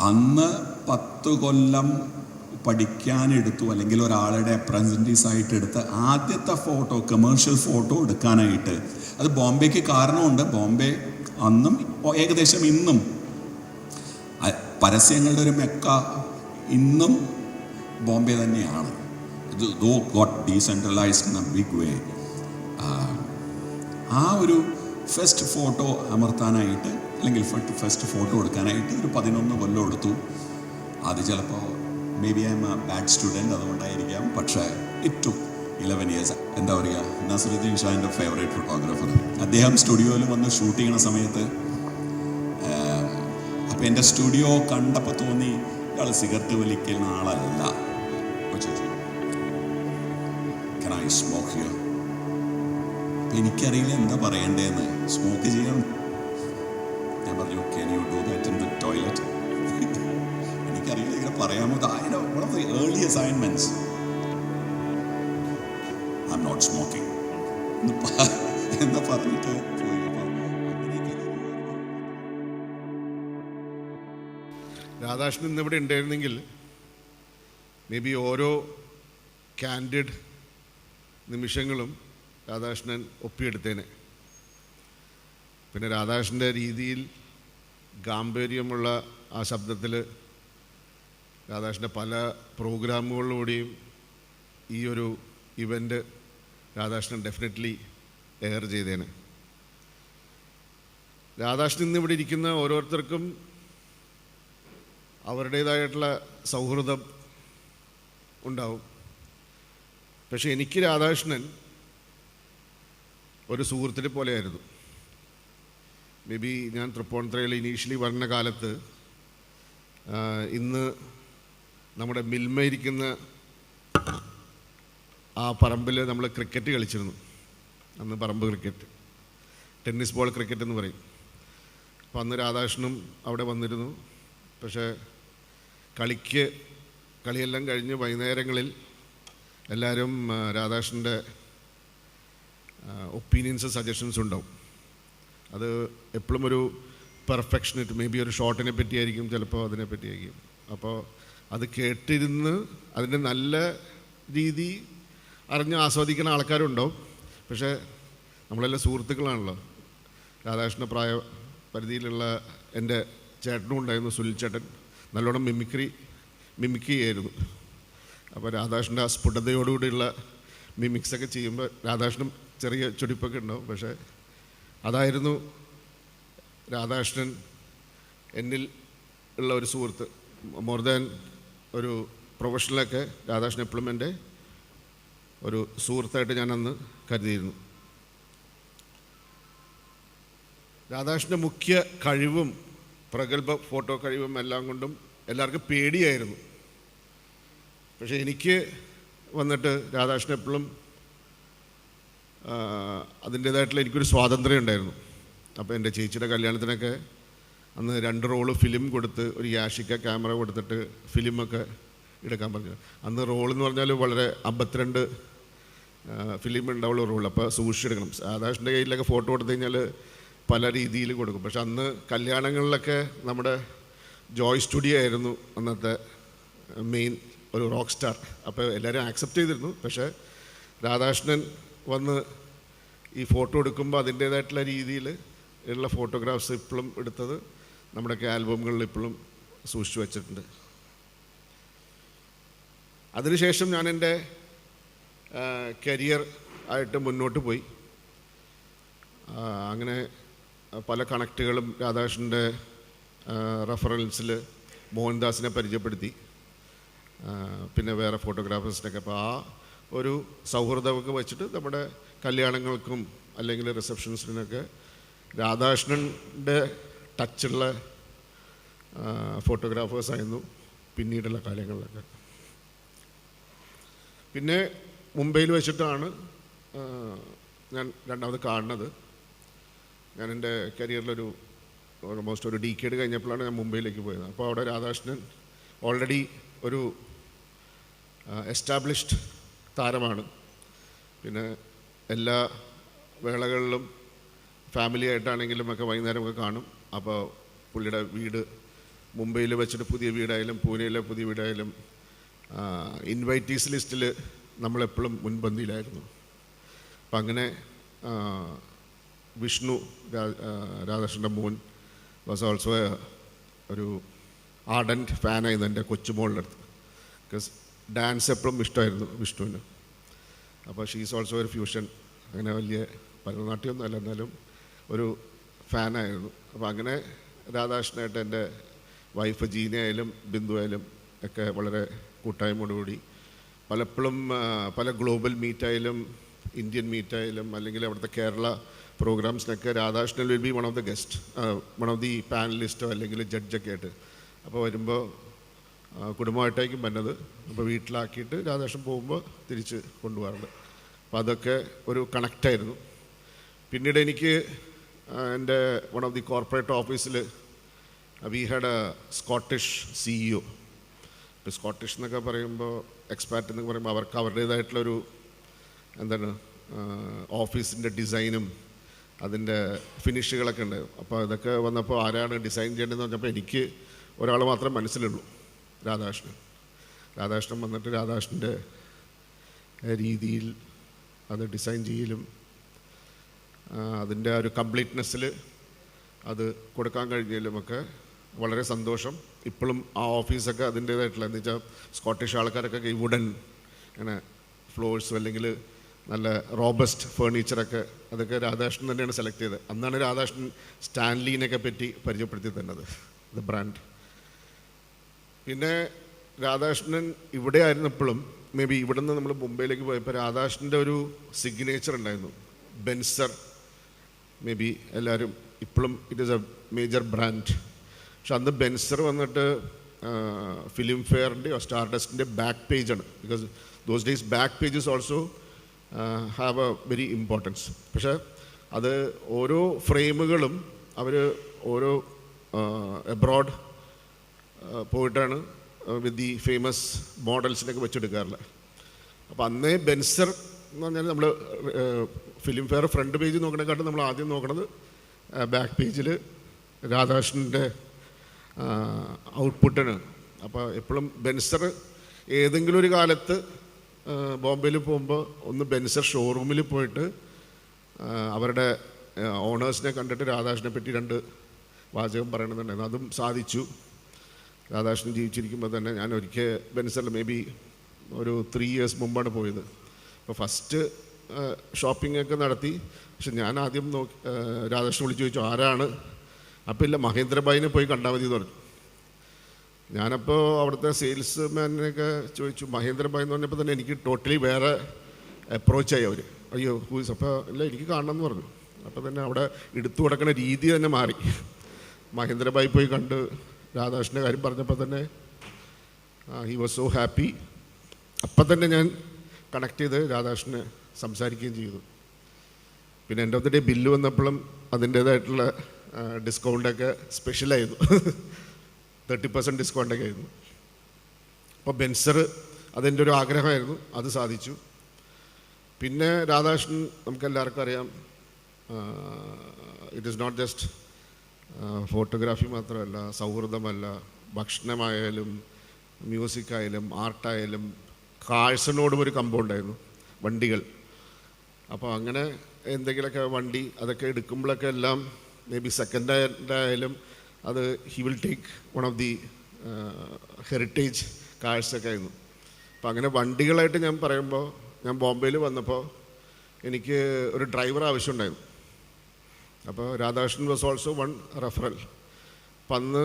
അന്ന് 10 കൊല്ലം പഠിക്കാനെടുത്തു, അല്ലെങ്കിൽ ഒരാളുടെ അപ്രൻറ്റീസായിട്ട് എടുത്ത് ആദ്യത്തെ ഫോട്ടോ, കമേഴ്ഷ്യൽ ഫോട്ടോ എടുക്കാനായിട്ട്. അത് ബോംബെക്ക് കാരണമുണ്ട്. ബോംബെ അന്നും ഏകദേശം ഇന്നും പരസ്യങ്ങളുടെ ഒരു മെക്ക ഇന്നും ബോംബെ തന്നെയാണ്. Though got decentralized in a big way. ആ ഒരു ഫസ്റ്റ് ഫോട്ടോ അമർത്താനായിട്ട്, അല്ലെങ്കിൽ ഫസ്റ്റ് ഫോട്ടോ എടുക്കാനായിട്ട് ഒരു 11 കൊല്ലം എടുത്തു. അത് ചിലപ്പോൾ may be I M A bad student, അതുകൊണ്ടായിരിക്കാം. പക്ഷേ ഇറ്റ് ടുക്ക് 11 years. എന്താ പറയുക, നസറുദ്ദീൻ ഷാൻ്റെ ഫേവറേറ്റ് ഫോട്ടോഗ്രാഫർ, അദ്ദേഹം സ്റ്റുഡിയോയിൽ വന്ന് ഷൂട്ട് ചെയ്യുന്ന സമയത്ത് അപ്പോൾ എൻ്റെ സ്റ്റുഡിയോ കണ്ടപ്പോൾ തോന്നി ഇയാൾ സിഗരറ്റ് വലിക്കുന്ന ആളല്ല. Can I smoke here? എനിക്കറിയില്ല എന്താ പറയണ്ടേന്ന്. സ്മോക്ക് ചെയ്യണം. ഞാൻ പറഞ്ഞു, can you do that in the toilet? എനിക്കറിയില്ല ഇങ്ങനെ പറയാമോ. one of the early assignments. I'm not smoking എന്ന് പറഞ്ഞിട്ട് പോയി. രാധാകൃഷ്ണൻ ഇന്നിവിടെ ഉണ്ടായിരുന്നെങ്കിൽ മേ ബി ഓരോ കാൻഡിഡ് നിമിഷങ്ങളും രാധാകൃഷ്ണൻ ഒപ്പിയെടുത്തേനെ. പിന്നെ രാധാകൃഷ്ണൻ്റെ രീതിയിൽ ഗാംഭീര്യമുള്ള ആ ശബ്ദത്തിൽ രാധാകൃഷ്ണൻ്റെ പല പ്രോഗ്രാമുകളിലൂടെയും ഈ ഒരു ഇവൻ്റ് രാധാകൃഷ്ണൻ ഡെഫിനറ്റ്ലി എയർ ചെയ്തേനെ. രാധാകൃഷ്ണൻ ഇന്നിവിടെ ഇരിക്കുന്ന ഓരോരുത്തർക്കും അവരുടേതായിട്ടുള്ള സൗഹൃദം ഉണ്ടാവും. പക്ഷെ എനിക്ക് രാധാകൃഷ്ണൻ ഒരു സുഹൃത്തിനെ പോലെയായിരുന്നു. മേ ബി ഞാൻ തൃപ്പൂണിത്തുറയിൽ ഇനീഷ്യലി വരുന്ന കാലത്ത് ഇന്ന് നമ്മുടെ മിൽമ ഇരിക്കുന്ന ആ പറമ്പിൽ നമ്മൾ ക്രിക്കറ്റ് കളിച്ചിരുന്നു. അന്ന് പറമ്പ് ക്രിക്കറ്റ്, ടെന്നീസ് ബോൾ ക്രിക്കറ്റ് എന്ന് പറയും. അപ്പോൾ അന്ന് രാധാകൃഷ്ണനും അവിടെ വന്നിരുന്നു. പക്ഷേ കളിയെല്ലാം കഴിഞ്ഞ് വൈകുന്നേരങ്ങളിൽ എല്ലാവരും രാധാകൃഷ്ണൻ്റെ ഒപ്പീനിയൻസ്, സജഷൻസ് ഉണ്ടാവും. അത് എപ്പോഴും ഒരു പെർഫെക്ഷനിട്ട്, മേ ബി ഒരു ഷോട്ടിനെ പറ്റിയായിരിക്കും, ചിലപ്പോൾ അതിനെ പറ്റിയായിരിക്കും. അപ്പോൾ അത് കേട്ടിരുന്ന് അതിൻ്റെ നല്ല രീതി അറിഞ്ഞ് ആസ്വദിക്കുന്ന ആൾക്കാരുണ്ടാവും. പക്ഷേ നമ്മളെല്ലാം സുഹൃത്തുക്കളാണല്ലോ. രാധാകൃഷ്ണ പ്രായ പരിധിയിലുള്ള എൻ്റെ ചേട്ടനും ഉണ്ടായിരുന്നു, സുനിൽ ചേട്ടൻ. നല്ലോണം മിമിക്രി ചെയ്യായിരുന്നു. അപ്പോൾ രാധാകൃഷ്ണൻ്റെ ആ സ്ഫുടതയോടുകൂടിയുള്ള മിമിക്സൊക്കെ ചെയ്യുമ്പോൾ രാധാകൃഷ്ണൻ ചെറിയ ചുടിപ്പൊക്കെ ഉണ്ടാവും. പക്ഷേ അതായിരുന്നു രാധാകൃഷ്ണൻ എന്നിൽ ഉള്ള ഒരു സുഹൃത്ത്. മോർ ദാൻ ഒരു പ്രൊഫഷണലൊക്കെ രാധാകൃഷ്ണൻ എപ്പോഴും എൻ്റെ ഒരു സുഹൃത്തായിട്ട് ഞാൻ അന്ന് കരുതിയിരുന്നു. രാധാകൃഷ്ണൻ്റെ മുഖ്യ കഴിവും പ്രഗത്ഭ ഫോട്ടോ കഴിവും എല്ലാം കൊണ്ടും എല്ലാവർക്കും പേടിയായിരുന്നു. പക്ഷേ എനിക്ക് വന്നിട്ട് രാധാകൃഷ്ണൻ എപ്പോഴും അതിൻ്റേതായിട്ടുള്ള എനിക്കൊരു സ്വാതന്ത്ര്യം ഉണ്ടായിരുന്നു. അപ്പോൾ എൻ്റെ ചേച്ചിയുടെ കല്യാണത്തിനൊക്കെ അന്ന് 2 റോള് ഫിലിം കൊടുത്ത്, ഒരു യാഷിക്ക ക്യാമറ കൊടുത്തിട്ട് ഫിലിമൊക്കെ എടുക്കാൻ പറഞ്ഞു. അന്ന് റോളെന്ന് പറഞ്ഞാൽ വളരെ 52 ഫിലിം ഉണ്ടാവുള്ള റോൾ. അപ്പോൾ സൂക്ഷിച്ചെടുക്കണം. രാധാകൃഷ്ണൻ്റെ കയ്യിലൊക്കെ ഫോട്ടോ കൊടുത്തു കഴിഞ്ഞാൽ പല രീതിയിൽ കൊടുക്കും. പക്ഷെ അന്ന് കല്യാണങ്ങളിലൊക്കെ നമ്മുടെ ജോയ് സ്റ്റുഡിയോ ആയിരുന്നു അന്നത്തെ മെയിൻ ഒരു റോക്ക് സ്റ്റാർ. അപ്പോൾ എല്ലാവരും ആക്സെപ്റ്റ് ചെയ്തിരുന്നു. പക്ഷേ രാധാകൃഷ്ണൻ വന്ന് ഈ ഫോട്ടോ എടുക്കുമ്പോൾ അതിൻ്റേതായിട്ടുള്ള രീതിയിൽ ഉള്ള ഫോട്ടോഗ്രാഫ്സ് ഇപ്പോഴും എടുത്തത് നമ്മുടെയൊക്കെ ആൽബമുകളിൽ ഇപ്പോഴും സൂക്ഷിച്ചു വച്ചിട്ടുണ്ട്. അതിനുശേഷം ഞാൻ എൻ്റെ കരിയർ ആയിട്ട് മുന്നോട്ട് പോയി. അങ്ങനെ പല കണക്റ്റുകളും രാധാകൃഷ്ണൻ്റെ റെഫറൻസിൽ മോഹൻദാസിനെ പരിചയപ്പെടുത്തി, പിന്നെ വേറെ ഫോട്ടോഗ്രാഫേഴ്സിനൊക്കെ. അപ്പോൾ ആ ഒരു സൗഹൃദമൊക്കെ വെച്ചിട്ട് നമ്മുടെ കല്യാണങ്ങൾക്കും അല്ലെങ്കിൽ റിസപ്ഷൻസിനൊക്കെ രാധാകൃഷ്ണൻ്റെ ടച്ചുള്ള ഫോട്ടോഗ്രാഫേഴ്സായിരുന്നു പിന്നീടുള്ള കാലങ്ങളിലൊക്കെ. പിന്നെ മുംബൈയിൽ വെച്ചിട്ടാണ് ഞാൻ രണ്ടാമത് കാണുന്നത്. ഞാൻ എൻ്റെ കരിയറിലൊരു ഓൾമോസ്റ്റ് ഒരു ഡീക്കേഡ് കഴിഞ്ഞപ്പോഴാണ് ഞാൻ മുംബൈയിലേക്ക് പോയത്. അപ്പോൾ അവിടെ രാധാകൃഷ്ണൻ ഓൾറെഡി ഒരു എസ്റ്റാബ്ലിഷ്ഡ് താരമാണ്. പിന്നെ എല്ലാ വേളകളിലും ഫാമിലി ആയിട്ടാണെങ്കിലും ഒക്കെ വൈകുന്നേരമൊക്കെ കാണും. അപ്പോൾ പുള്ളിയുടെ വീട് മുംബൈയിൽ വെച്ചിട്ട് പുതിയ വീടായാലും പൂനെയിലെ പുതിയ വീടായാലും ഇൻവൈറ്റീസ് ലിസ്റ്റിൽ നമ്മളെപ്പോഴും മുൻപന്തിയിലായിരുന്നു. അപ്പം അങ്ങനെ വിഷ്ണു രാധാകൃഷ്ണൻ്റെ മോൻ വാസ് ഓൾസോ ഒരു ആർഡൻറ്റ് ഫാനായിരുന്നു എൻ്റെ കൊച്ചുമോളുടെ അടുത്ത്. ബിക്കോസ് ഡാൻസ് എപ്പോഴും ഇഷ്ടമായിരുന്നു വിഷ്ണുവിന്. അപ്പോൾ ഷീസ് ഓൾസോ ഒരു ഫ്യൂഷൻ, അങ്ങനെ വലിയ ഭരതനാട്യമൊന്നും അല്ല, എന്നാലും ഒരു ഫാനായിരുന്നു. അപ്പോൾ അങ്ങനെ രാധാകൃഷ്ണനായിട്ട് എൻ്റെ വൈഫ് ജീനയായാലും ബിന്ദു ആയാലും ഒക്കെ വളരെ കൂട്ടായ്മയോടുകൂടി പലപ്പോഴും പല ഗ്ലോബൽ മീറ്റായാലും ഇന്ത്യൻ മീറ്റായാലും അല്ലെങ്കിൽ അവിടുത്തെ കേരള പ്രോഗ്രാംസിനൊക്കെ Radhakrishnan will be one of the പാനലിസ്റ്റോ അല്ലെങ്കിൽ ജഡ്ജൊക്കെ ആയിട്ട്. അപ്പോൾ വരുമ്പോൾ കുടുംബമായിട്ടായിരിക്കും വന്നത്. അപ്പോൾ വീട്ടിലാക്കിയിട്ട് രാധാകൃഷ്ണൻ പോകുമ്പോൾ തിരിച്ച് കൊണ്ടുപോകാറുണ്ട്. അപ്പോൾ അതൊക്കെ ഒരു കണക്റ്റായിരുന്നു. പിന്നീട് എനിക്ക് എൻ്റെ വൺ ഓഫ് ദി കോർപ്പറേറ്റ് ഓഫീസിൽ we had A Scottish CEO. ഇപ്പോൾ സ്കോട്ടിഷ് എന്നൊക്കെ പറയുമ്പോൾ എക്സ്പാറ്റ് എന്നൊക്കെ പറയുമ്പോൾ അവർക്ക് അവരുടേതായിട്ടുള്ളൊരു എന്താണ് ഓഫീസിൻ്റെ ഡിസൈനും അതിൻ്റെ ഫിനിഷുകളൊക്കെ ഉണ്ട്. അപ്പോൾ അതൊക്കെ വന്നപ്പോൾ ആരാണ് ഡിസൈൻ ചെയ്യേണ്ടതെന്ന് പറഞ്ഞപ്പോൾ എനിക്ക് ഒരാൾ മാത്രമേ മനസ്സിലുള്ളൂ, രാധാകൃഷ്ണൻ വന്നിട്ട് രാധാകൃഷ്ണൻ്റെ രീതിയിൽ അത് ഡിസൈൻ ചെയ്യലും അതിൻ്റെ ഒരു കംപ്ലീറ്റ്നെസ്സിൽ അത് കൊടുക്കാൻ കഴിഞ്ഞതിലുമൊക്കെ വളരെ സന്തോഷം. ഇപ്പോഴും ആ ഓഫീസൊക്കെ അതിൻ്റേതായിട്ടുള്ള എന്ന് വെച്ചാൽ സ്കോട്ടിഷ് ആൾക്കാരൊക്കെ ഈ വുഡൻ ഇങ്ങനെ ഫ്ലോഴ്സും അല്ലെങ്കിൽ നല്ല റോബസ്റ്റ് ഫേർണിച്ചറൊക്കെ അതൊക്കെ രാധാകൃഷ്ണൻ തന്നെയാണ് സെലക്ട് ചെയ്തത്. അന്നാണ് രാധാകൃഷ്ണൻ സ്റ്റാൻലീനൊക്കെ പറ്റി പരിചയപ്പെടുത്തി തന്നത്, ദ ബ്രാൻഡ്. പിന്നെ രാധാകൃഷ്ണൻ ഇവിടെ ആയിരുന്നപ്പോഴും മേ ബി ഇവിടെ നിന്ന് നമ്മൾ മുംബൈയിലേക്ക് പോയപ്പോൾ രാധാകൃഷ്ണൻ്റെ ഒരു സിഗ്നേച്ചർ ഉണ്ടായിരുന്നു, ബെൻസർ. മേ ബി എല്ലാവരും ഇപ്പോഴും it is a major brand. പക്ഷെ അന്ന് ബെൻസർ വന്നിട്ട് ഫിലിം ഫെയറിൻ്റെയോ സ്റ്റാർഡസ്റ്റിൻ്റെ ബാക്ക് പേജാണ്. Because those days back pages also have a very importance. പക്ഷേ അത് ഓരോ ഫ്രെയിമുകളും അവർ ഓരോ എബ്രോഡ് പോയിട്ടാണ് വിത്ത് ദി ഫേമസ് മോഡൽസിനൊക്കെ വെച്ചെടുക്കാറില്ല. അപ്പോൾ അന്നേ ബെൻസർ എന്ന് പറഞ്ഞാൽ നമ്മൾ ഫിലിം ഫെയർ ഫ്രണ്ട് പേജ് നോക്കണേക്കാട്ടും നമ്മൾ ആദ്യം നോക്കണത് ബാക്ക് പേജിൽ രാധാകൃഷ്ണൻ്റെ ഔട്ട്പുട്ടാണ്. അപ്പോൾ എപ്പോഴും ബെൻസർ ഏതെങ്കിലും ഒരു കാലത്ത് ബോംബെയിൽ പോകുമ്പോൾ ഒന്ന് ബെൻസർ ഷോറൂമിൽ പോയിട്ട് അവരുടെ ഓണേഴ്സിനെ കണ്ടിട്ട് രാധാകൃഷ്ണനെ പറ്റി 2 വാചകം പറയണമെന്നുണ്ടായിരുന്നു. അതും സാധിച്ചു. രാധാകൃഷ്ണൻ ജീവിച്ചിരിക്കുമ്പോൾ തന്നെ ഞാൻ ഒരിക്കൽ ബെൻസറിൽ മേ ബി ഒരു 3 years മുമ്പാണ് പോയത്. അപ്പോൾ ഫസ്റ്റ് ഷോപ്പിംഗ് ഒക്കെ നടത്തി. പക്ഷെ ഞാൻ ആദ്യം രാധാകൃഷ്ണൻ വിളിച്ച് ചോദിച്ചു ആരാണ്. അപ്പോൾ ഇല്ല, മഹേന്ദ്രഭായിനെ പോയി കണ്ടാൽ മതി എന്ന് പറഞ്ഞു. ഞാനപ്പോൾ അവിടുത്തെ സെയിൽസ് മാനിനെയൊക്കെ ചോദിച്ചു മഹേന്ദ്രഭായി എന്ന് പറഞ്ഞപ്പോൾ തന്നെ എനിക്ക് ടോട്ടലി വേറെ അപ്രോച്ചായി അവർ. അയ്യോ ഹൂസ്, അപ്പോൾ ഇല്ല എനിക്ക് കാണണം എന്ന് പറഞ്ഞു. അപ്പോൾ തന്നെ അവിടെ എടുത്തു കൊടുക്കുന്ന രീതി തന്നെ മാറി. മഹേന്ദ്രഭായി പോയി കണ്ട് രാധാകൃഷ്ണൻ്റെ കാര്യം പറഞ്ഞപ്പോൾ തന്നെ ഹി വാസ് സോ ഹാപ്പി. അപ്പം തന്നെ ഞാൻ കണക്ട് ചെയ്ത് രാധാകൃഷ്ണനെ സംസാരിക്കുകയും ചെയ്തു. പിന്നെ end of the day bill വന്നപ്പോഴും അതിൻ്റേതായിട്ടുള്ള ഡിസ്കൗണ്ടൊക്കെ സ്പെഷ്യലായിരുന്നു. 30% ഡിസ്കൗണ്ടൊക്കെ ആയിരുന്നു. അപ്പോൾ ബെൻസർ അതെൻ്റെ ഒരു ആഗ്രഹമായിരുന്നു, അത് സാധിച്ചു. പിന്നെ രാധാകൃഷ്ണൻ നമുക്കെല്ലാവർക്കും അറിയാം, it is not just photography മാത്രമല്ല, സൗഹൃദമല്ല, ഭക്ഷണമായാലും മ്യൂസിക്കായാലും ആർട്ടായാലും കാഴ്ചനോടും ഒരു കമ്പൗണ്ടായിരുന്നു, വണ്ടികൾ. അപ്പോൾ അങ്ങനെ എന്തെങ്കിലുമൊക്കെ വണ്ടി അതൊക്കെ എടുക്കുമ്പോഴൊക്കെ എല്ലാം മേ ബി സെക്കൻഡ് ഹാൻഡ് ആയാലും അത് he will take one of the heritage കാഴ്ചയൊക്കെ ആയിരുന്നു. അപ്പം അങ്ങനെ വണ്ടികളായിട്ട് ഞാൻ പറയുമ്പോൾ ഞാൻ ബോംബെയിൽ വന്നപ്പോൾ എനിക്ക് ഒരു ഡ്രൈവർ ആവശ്യമുണ്ടായിരുന്നു. അപ്പോൾ Radhakrishnan was also one referral. അപ്പം അന്ന്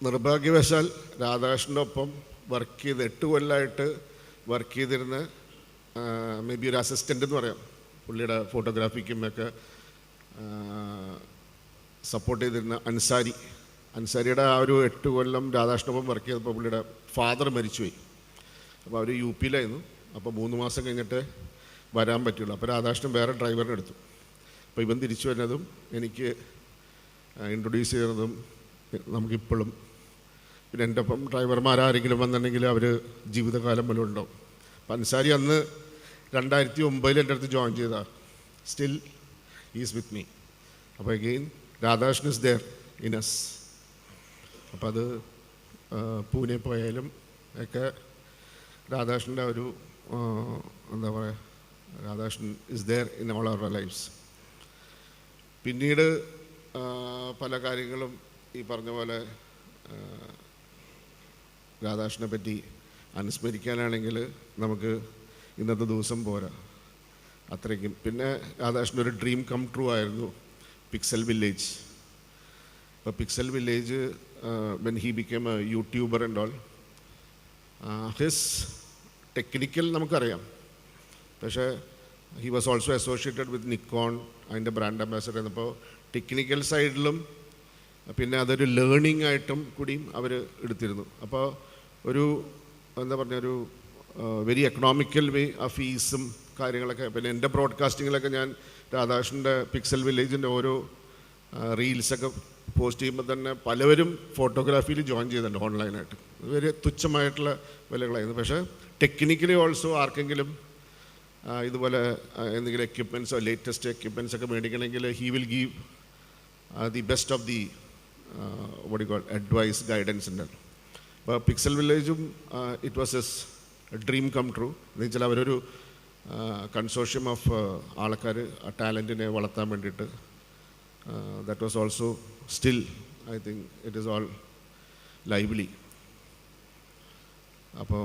നിർഭാഗ്യവശാൽ രാധാകൃഷ്ണൻ്റെ ഒപ്പം വർക്ക് ചെയ്ത് 8 കൊല്ലമായിട്ട് വർക്ക് ചെയ്തിരുന്ന മേ ബി ഒരു അസിസ്റ്റൻ്റ് എന്ന് പറയാം, പുള്ളിയുടെ ഫോട്ടോഗ്രാഫിക്കും ഒക്കെ സപ്പോർട്ട് ചെയ്തിരുന്ന അൻസാരിയുടെ ആ ഒരു 8 കൊല്ലം രാധാകൃഷ്ണനൊപ്പം വർക്ക് ചെയ്തപ്പോൾ പുള്ളിയുടെ ഫാദർ മരിച്ചുപോയി. അപ്പോൾ അവർ UP-ലായിരുന്നു. അപ്പോൾ 3 മാസം കഴിഞ്ഞിട്ട് വരാൻ പറ്റുള്ളൂ. അപ്പോൾ രാധാകൃഷ്ണൻ വേറെ ഡ്രൈവറിനെ എടുത്തു. അപ്പോൾ ഇവൻ തിരിച്ചു വരുന്നതും എനിക്ക് ഇൻട്രൊഡ്യൂസ് ചെയ്യുന്നതും നമുക്കിപ്പോഴും. പിന്നെ എൻ്റെ ഒപ്പം ഡ്രൈവർമാരാരെങ്കിലും വന്നിട്ടുണ്ടെങ്കിൽ അവർ ജീവിതകാലം പോലും ഉണ്ടാവും. അപ്പം അൻസാരി അന്ന് 2009 എൻ്റെ അടുത്ത് ജോയിൻ ചെയ്തതാണ്. Still is with me. അപ്പോൾ again Radhakrishnan is there in us. അപ്പം അത് പൂനെ പോയാലും ഒക്കെ രാധാകൃഷ്ണൻ്റെ ഒരു എന്താ പറയുക, Radhakrishnan is there in all our lives. പിന്നീട് പല കാര്യങ്ങളും ഈ പറഞ്ഞ പോലെ രാധാകൃഷ്ണനെ പറ്റി അനുസ്മരിക്കാനാണെങ്കിൽ നമുക്ക് ഇന്നത്തെ ദിവസം പോരാ, അത്രയ്ക്കും. പിന്നെ രാധാകൃഷ്ണൻ ഒരു ഡ്രീം കം ട്രൂ ആയിരുന്നു പിക്സൽ വില്ലേജ്. അപ്പോൾ pixel village when he become A YouTuber and all, his technical നമുക്കറിയാം, പക്ഷേ he was also associated with Nikon, അതിൻ്റെ ബ്രാൻഡ് അംബാസഡർ എന്നപ്പോൾ ടെക്നിക്കൽ സൈഡിലും പിന്നെ അതൊരു ലേണിംഗ് ആയിട്ടും കൂടിയും അവർ എടുത്തിരുന്നു. അപ്പോൾ ഒരു എന്താ പറഞ്ഞ ഒരു വെരി എക്കണോമിക്കൽ വേ ആ ഫീസും കാര്യങ്ങളൊക്കെ. പിന്നെ എൻ്റെ ബ്രോഡ്കാസ്റ്റിങ്ങിലൊക്കെ ഞാൻ രാധാകൃഷ്ണൻ്റെ പിക്സൽ വില്ലേജിൻ്റെ ഓരോ റീൽസൊക്കെ പോസ്റ്റ് ചെയ്യുമ്പോൾ തന്നെ പലവരും ഫോട്ടോഗ്രാഫിയിൽ ജോയിൻ ചെയ്തിട്ടുണ്ട് ഓൺലൈനായിട്ട്. വെരി തുച്ഛമായിട്ടുള്ള വിലകളായിരുന്നു. പക്ഷേ ടെക്നിക്കലി ഓൾസോ ആർക്കെങ്കിലും ഇതുപോലെ എന്തെങ്കിലും എക്യുപ്മെൻറ്റ്സോ ലേറ്റസ്റ്റ് എക്യുപ്മെൻറ്റ്സ് ഒക്കെ മേടിക്കണമെങ്കിൽ he will give the best of the vote call advice guidance ഉണ്ട്. അപ്പോൾ പിക്സൽ വില്ലേജും it was as dream come true. എന്ന് വെച്ചാൽ അവരൊരു കൺസോർഷ്യം ഓഫ് ആൾക്കാർ ആ ടാലൻറ്റിനെ വളർത്താൻ വേണ്ടിയിട്ട് that was also still I think it is all lively. അപ്പോൾ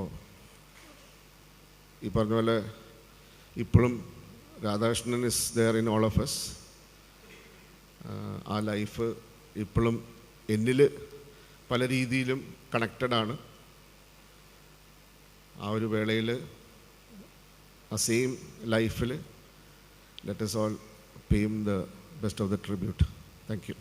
ഈ പറഞ്ഞ പോലെ ഇപ്പോഴും Radhakrishnan is there in all of us. ആ ലൈഫ് ഇപ്പോഴും എന്നിൽ പല രീതിയിലും കണക്റ്റഡാണ്. ആ ഒരു വേളയിൽ ആ സെയിം ലൈഫിൽ let us all pay him the best of the tribute. Thank you.